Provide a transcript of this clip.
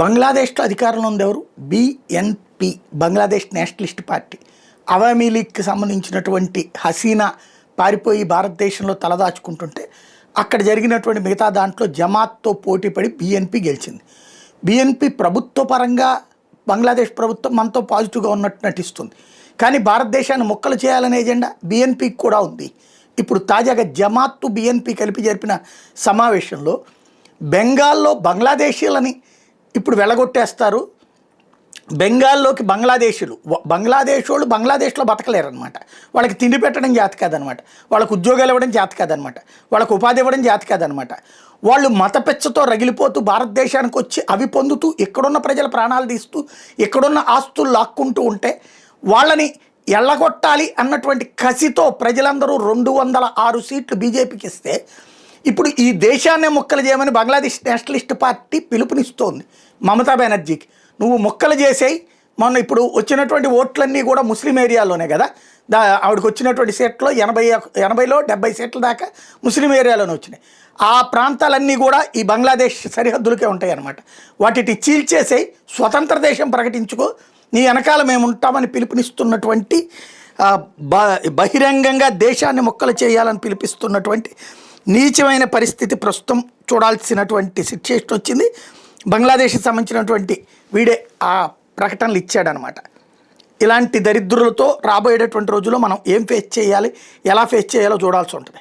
బంగ్లాదేశ్లో అధికారంలో ఉంది ఎవరు? BNP, Bangladesh nationalist party. Awami లీగ్కి సంబంధించినటువంటి హసీనా పారిపోయి భారతదేశంలో తలదాచుకుంటుంటే అక్కడ జరిగినటువంటి మిగతా దాంట్లో జమాత్తో పోటీపడి బిఎన్పి గెలిచింది. బిఎన్పి ప్రభుత్వ పరంగా బంగ్లాదేశ్ ప్రభుత్వం మనతో పాజిటివ్గా ఉన్నట్టు నటిస్తుంది, కానీ భారతదేశాన్ని ముక్కలు చేయాలనే ఎజెండా బిఎన్పికి కూడా ఉంది. ఇప్పుడు తాజాగా జమాత్తు బిఎన్పి కలిపి జరిపిన సమావేశంలో బెంగాల్లో బంగ్లాదేశీలని ఇప్పుడు వెళ్ళగొట్టేస్తారు, బెంగాల్లోకి బంగ్లాదేశ్ వాళ్ళు బంగ్లాదేశ్లో బతకలేరనమాట. వాళ్ళకి తిండి పెట్టడం చేత కాదనమాట, వాళ్ళకు ఉద్యోగాలు ఇవ్వడం చేత కాదనమాట, వాళ్ళకు ఉపాధి ఇవ్వడం చేత కాదనమాట. వాళ్ళు మతపెచ్చతో రగిలిపోతూ భారతదేశానికి వచ్చి అవి పొందుతూ ఇక్కడున్న ప్రజల ప్రాణాలు తీస్తూ ఇక్కడున్న ఆస్తులు లాక్కుంటూ ఉంటే వాళ్ళని ఎళ్ళగొట్టాలి అన్నటువంటి కసితో ప్రజలందరూ 206 సీట్లు బీజేపీకి ఇస్తే ఇప్పుడు ఈ దేశాన్నే ముక్కలు చేయమని బంగ్లాదేశ్ నేషనలిస్ట్ పార్టీ పిలుపునిస్తోంది మమతా బెనర్జీకి. నువ్వు ముక్కలు చేసేయి, మొన్న ఇప్పుడు వచ్చినటువంటి ఓట్లన్నీ కూడా ముస్లిం ఏరియాలోనే కదా, ఆవిడకి వచ్చినటువంటి సీట్లో 80లో 70 సీట్ల దాకా ముస్లిం ఏరియాలోనే వచ్చినాయి. ఆ ప్రాంతాలన్నీ కూడా ఈ బంగ్లాదేశ్ సరిహద్దులకే ఉంటాయి అన్నమాట. వాటిని చీల్చేసేయి, స్వతంత్ర దేశం ప్రకటించుకో, నీ వెనకాల మేము ఉంటామని పిలుపునిస్తున్నటువంటి బహిరంగంగా దేశాన్ని ముక్కలు చేయాలని పిలిపిస్తున్నటువంటి నీచమైన పరిస్థితి ప్రస్తుతం చూడాల్సినటువంటి సిచ్యుయేషన్ వచ్చింది. బంగ్లాదేశ్కి సంబంధించినటువంటి వీడే ఆ ప్రకటనలు ఇచ్చాడనమాట. ఇలాంటి దరిద్రులతో రాబోయేటటువంటి రోజుల్లో మనం ఏం ఫేస్ చేయాలి, ఎలా ఫేస్ చేయాలో చూడాల్సి ఉంటుంది.